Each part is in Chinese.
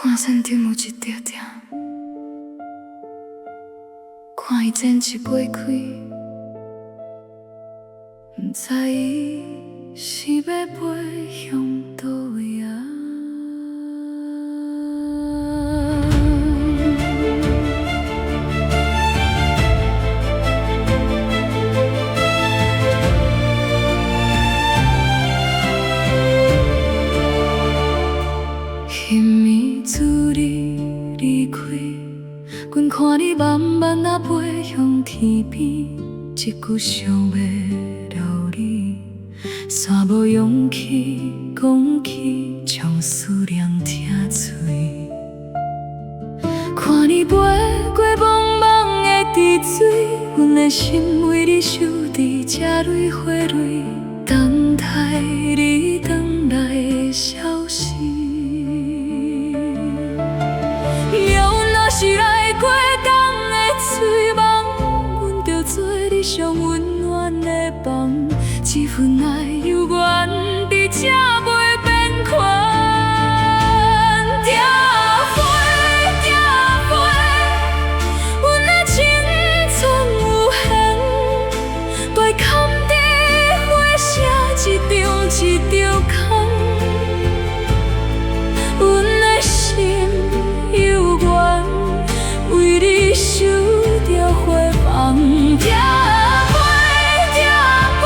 看山顶有一条条，看伊剪一花开，不知伊是要飞向倒位啊？迄暝自你离开，阮看你慢慢啊飞向天边，一句想要了你，煞无勇气讲起，将思念听碎。看你飞过茫茫的池水，阮的心为你守伫这蕊花蕊，等待你返来的消息。是来过冬的醉梦，阮着做你上温暖的梦，这份爱犹原伫这袂变款。拆花，拆花，阮的青春有限，被藏伫花声一张一张空。阮的心犹原为你守着花房，拆花，拆花，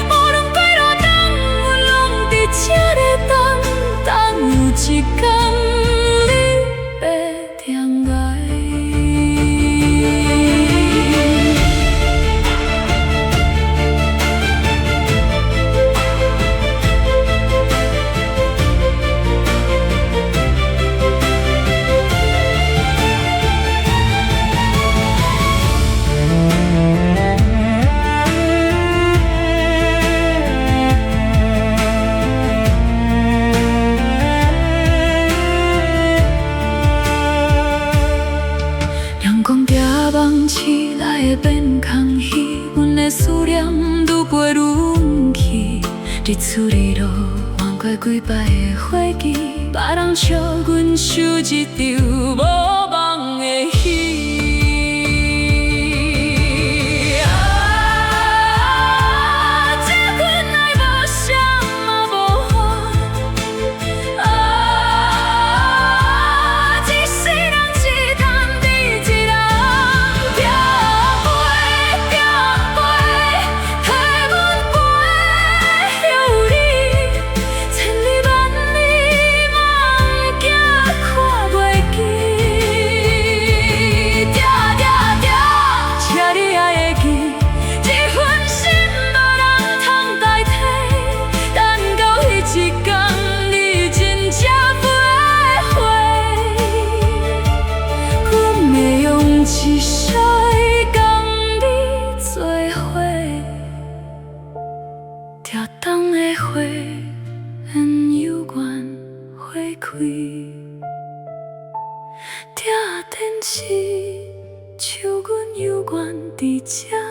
无论过偌长，阮拢伫这里等有一天你要回来。梦起来会变空虚，阮的思念愈飞愈远去，日出日落换过几摆的花季，别人笑阮守一场无梦的戏。一生会共你做伙，跳动的花缘犹原花开，拆电视，像阮犹原伫这。